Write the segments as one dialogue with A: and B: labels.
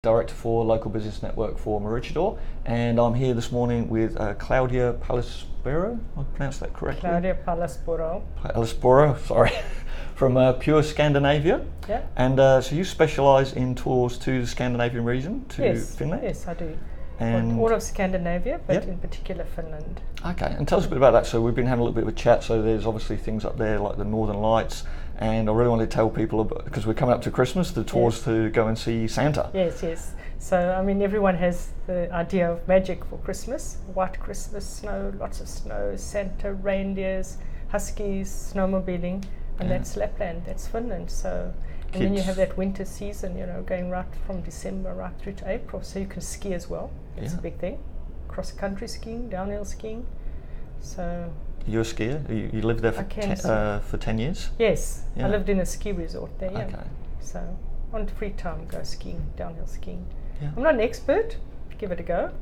A: Director for Local Business Network for Maroochydore, and I'm here this morning with Claudia Pallaspuro. I pronounced that correctly?
B: Claudia Pallaspuro.
A: Pallaspuro, sorry, from Pure Scandinavia.
B: Yeah.
A: And so you specialise in tours to the Scandinavian region, to Finland?
B: Yes, I do.
A: And
B: all of Scandinavia, but in particular Finland.
A: Okay, and tell us a bit about that. So we've been having a little bit of a chat, so there's obviously things up there like the Northern Lights, and I really want to tell people, because we're coming up to Christmas, the tours to go and see Santa.
B: Yes. So, I mean, everyone has the idea of magic for Christmas. White Christmas, snow, lots of snow, Santa, reindeers, huskies, snowmobiling, and that's Lapland, that's Finland. So, and then you have that winter season, going right from December right through to April, so you can ski as well. It's a big thing. Cross-country skiing, downhill skiing. So
A: you're a skier? You lived there for 10 years?
B: Yes, I lived in a ski resort there.
A: Okay.
B: So on free time, go skiing, downhill skiing.
A: Yeah.
B: I'm not an expert. Give it a go.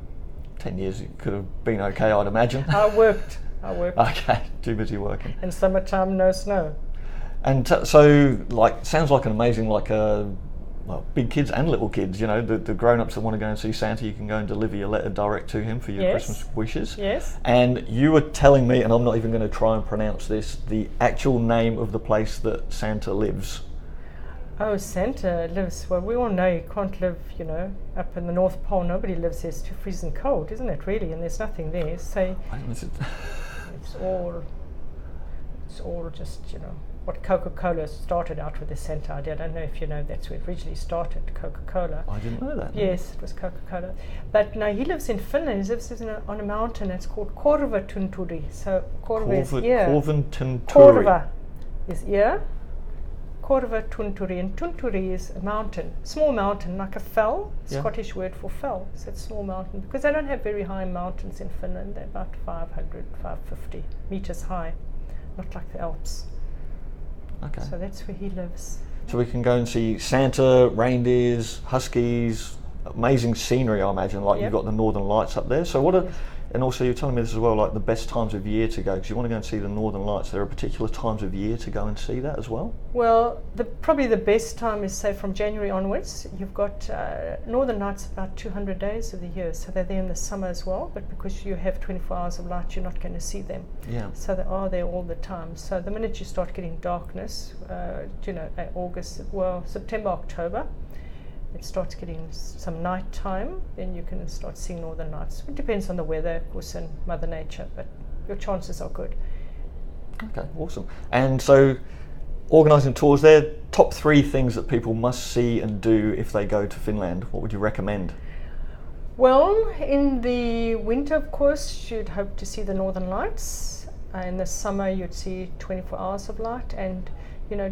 A: 10 years, it could have been okay, I'd imagine.
B: I worked.
A: Okay, too busy working.
B: In summertime, no snow.
A: And so, sounds like an amazing, big kids and little kids, the grown-ups that want to go and see Santa, you can go and deliver your letter direct to him for your Christmas wishes.
B: Yes.
A: And you were telling me, and I'm not even going to try and pronounce this, the actual name of the place that Santa lives.
B: Oh, Santa lives, well, we all know you can't live, up in the North Pole. Nobody lives there. It's too freezing cold, isn't it, really? And there's nothing there. So it's all just, what Coca-Cola started out with the Santa idea. I don't know if you know that's where it originally started, Coca-Cola.
A: I didn't know that.
B: Yes, it was Coca-Cola. But no, he lives in Finland. He lives on a mountain. It's called Korvatunturi. So Korva is ear. Korva is ear. Korvatunturi, and Tunturi is a mountain, small mountain, like a fell, Scottish word for fell. So it's a small mountain, because they don't have very high mountains in Finland. They're about 500, 550 meters high, not like the Alps.
A: Okay.
B: So that's where he lives.
A: So we can go and see Santa, reindeers, huskies, amazing scenery, I imagine, you've got the Northern Lights up there. So and also you're telling me this as well, the best times of year to go, because you want to go and see the Northern Lights. There are particular times of year to go and see that as well? Well,
B: probably the best time is, say, from January onwards. You've got Northern Lights about 200 days of the year, so they're there in the summer as well, but because you have 24 hours of light, you're not going to see them.
A: Yeah.
B: So they are there all the time. So the minute you start getting darkness, September, October, it starts getting some night time, then you can start seeing Northern Lights. It depends on the weather, of course, and Mother Nature, but your chances are good.
A: Okay, awesome. And so, organising tours there, top 3 things that people must see and do if they go to Finland, what would you recommend?
B: Well, in the winter, of course, you'd hope to see the Northern Lights. In the summer, you'd see 24 hours of light, and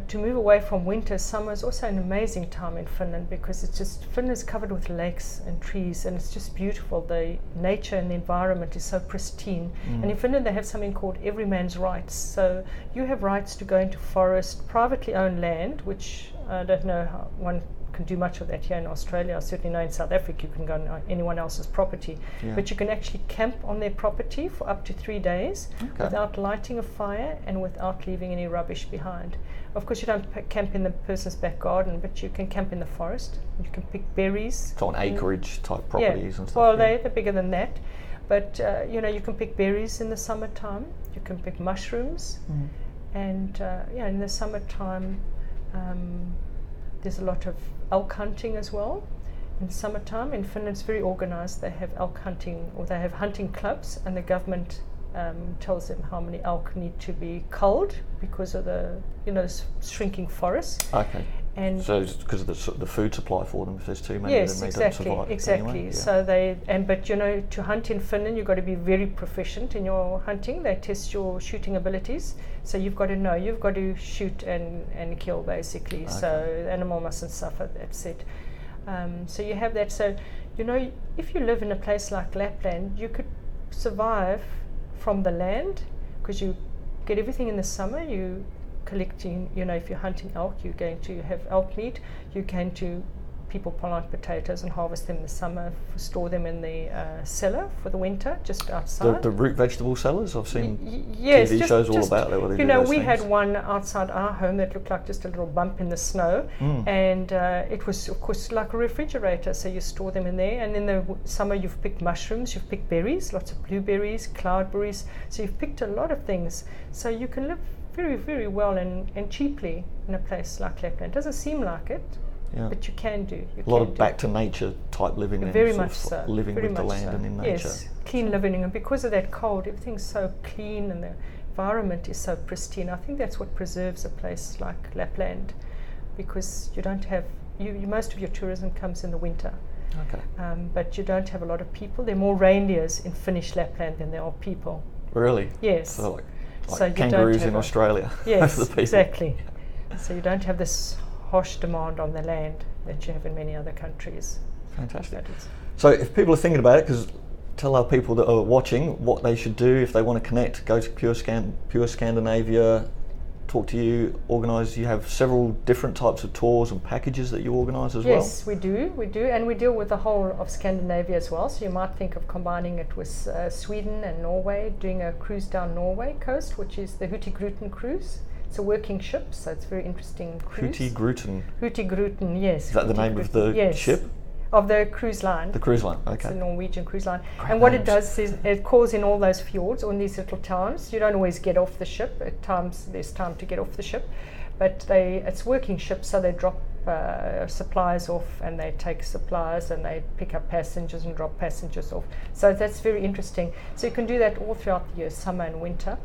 B: to move away from winter, summer is also an amazing time in Finland, because Finland is covered with lakes and trees, and it's just beautiful. The nature and the environment is so pristine. And in Finland they have something called every man's rights. So you have rights to go into forest, privately owned land, which I don't know how one can do much of that here in Australia. I certainly know in South Africa you can go on anyone else's property, but you can actually camp on their property for up to 3 days without lighting a fire and without leaving any rubbish behind. Of course, you don't camp in the person's back garden, but you can camp in the forest. You can pick berries.
A: So on acreage type properties and stuff.
B: Well, they're bigger than that, but you can pick berries in the summertime. You can pick mushrooms, and in the summertime there's a lot of elk hunting as well. In summertime in Finland it's very organised. They have elk hunting, or they have hunting clubs, and the government tells them how many elk need to be culled because of the shrinking forests.
A: Okay.
B: And
A: so it's because of the food supply for them. If there's too many, then they don't survive.
B: Exactly.
A: Anyway. Yeah.
B: So but to hunt in Finland, you've got to be very proficient in your hunting. They test your shooting abilities. So you've got to know, you've got to shoot and kill basically. Okay. So the animal mustn't suffer. That's it. So you have that. So if you live in a place like Lapland, you could survive from the land, because you get everything in the summer. You collecting, if you're hunting elk, you're going to have elk meat. You're going to people plant potatoes and harvest them in the summer, store them in the cellar for the winter, just outside.
A: The root vegetable cellars, I've seen
B: yes,
A: TV shows all about that.
B: You know, we had one outside our home that looked like just a little bump in the snow, and it was, of course, like a refrigerator, so you store them in there. And in the summer you've picked mushrooms, you've picked berries, lots of blueberries, cloudberries, so you've picked a lot of things, so you can live very, very well and cheaply in a place like Lapland. It doesn't seem like it, but you can do.
A: A lot of back to nature type living.
B: Very much so.
A: Living
B: very
A: with the land and in nature.
B: Yes, clean living, and because of that cold, everything's so clean and the environment is so pristine. I think that's what preserves a place like Lapland, because you don't have, most of your tourism comes in the winter.
A: Okay.
B: But you don't have a lot of people. There are more reindeers in Finnish Lapland than there are people.
A: Really?
B: Yes.
A: So
B: so you
A: kangaroos in Australia.
B: Yes, exactly. So you don't have this harsh demand on the land that you have in many other countries.
A: Fantastic. So if people are thinking about it, because tell our people that are watching what they should do if they want to connect, go to Pure Scandinavia, talk to you, organise. You have several different types of tours and packages that you organise as well?
B: Yes, we do, and we deal with the whole of Scandinavia as well. So you might think of combining it with Sweden and Norway, doing a cruise down Norway coast, which is the Hurtigruten cruise. It's a working ship, so it's a very interesting cruise. Hurtigruten, yes.
A: Is that the name of the ship?
B: Of the cruise line.
A: The cruise line, okay.
B: It's a Norwegian cruise line.
A: Great
B: and what
A: names.
B: it does is it calls in all those fjords or in these little towns. You don't always get off the ship. At times there's time to get off the ship. But it's working ships, so they drop supplies off and they take supplies and they pick up passengers and drop passengers off. So that's very interesting. So you can do that all throughout the year, summer and winter.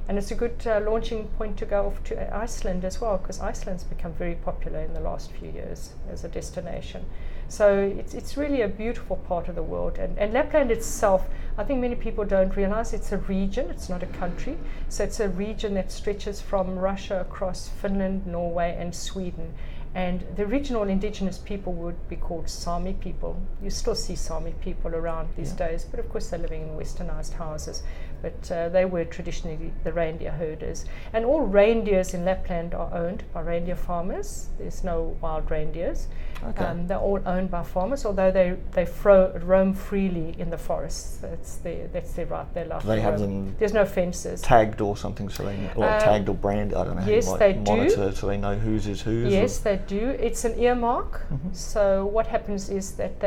B: And it's a good launching point to go off to Iceland as well, because Iceland's become very popular in the last few years as a destination. So it's really a beautiful part of the world. And Lapland itself, I think many people don't realize it's a region, it's not a country. So it's a region that stretches from Russia across Finland, Norway and Sweden. And the original indigenous people would be called Sami people. You still see Sami people around these days, but of course they're living in westernized houses. But they were traditionally the reindeer herders. And all reindeers in Lapland are owned by reindeer farmers. There's no wild reindeers.
A: Okay.
B: They're all owned by farmers, although they roam freely in the forests. That's their right, their life.
A: They have them.
B: There's no fences.
A: Tagged or something, so they tagged or branded. I don't know.
B: Yes,
A: how
B: they
A: you monitor
B: do.
A: so they know whose is whose.
B: Yes, they do. It's an earmark. So what happens is that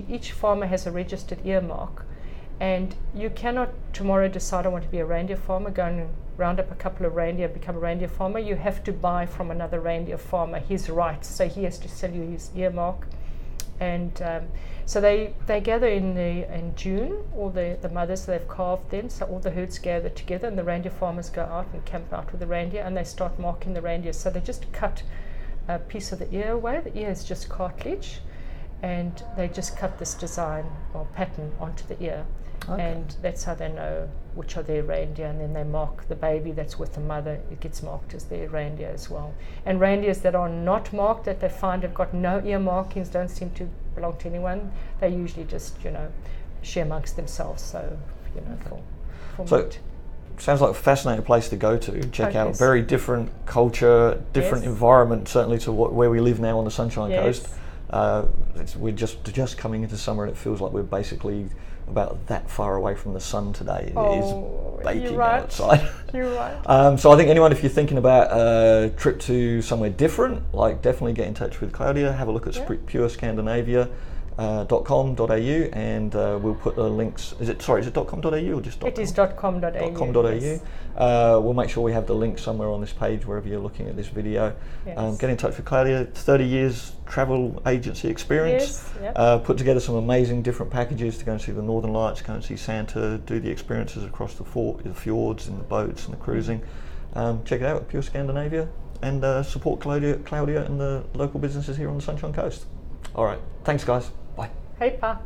B: each farmer has a registered earmark, and you cannot tomorrow decide I want to be a reindeer farmer, go and round up a couple of reindeer, become a reindeer farmer. You have to buy from another reindeer farmer his rights, so he has to sell you his earmark. And so they gather in June, all the mothers they've calved then, so all the herds gather together and the reindeer farmers go out and camp out with the reindeer and they start marking the reindeer. So they just cut a piece of the ear away. The ear is just cartilage, and they just cut this design or pattern onto the ear. Okay. And that's how they know which are their reindeer, and then they mark the baby that's with the mother. It gets marked as their reindeer as well. And reindeers that are not marked, that they find have got no ear markings, don't seem to belong to anyone, they usually just, share amongst themselves. So, for meat.
A: Sounds like a fascinating place to go to. Check out very different culture, different environment, certainly to where we live now on the Sunshine Coast. We're just coming into summer, and it feels like we're basically about that far away from the sun today. It is baking outside.
B: You're right.
A: So I think anyone, if you're thinking about a trip to somewhere different, definitely get in touch with Claudia. Have a look at Pure Scandinavia. .com.au, and we'll put the links. Is it .com.au or just .com?
B: It is .com.au.
A: .com.au.
B: Yes.
A: We'll make sure we have the link somewhere on this page wherever you're looking at this video. Yes. Get in touch with Claudia. 30 years travel agency experience.
B: Yes.
A: Put together some amazing different packages to go and see the Northern Lights, go and see Santa, do the experiences across the fjords and the boats and the cruising. Check it out at Pure Scandinavia, and support Claudia and the local businesses here on the Sunshine Coast. All right, thanks guys. Bye.
B: Hei pa.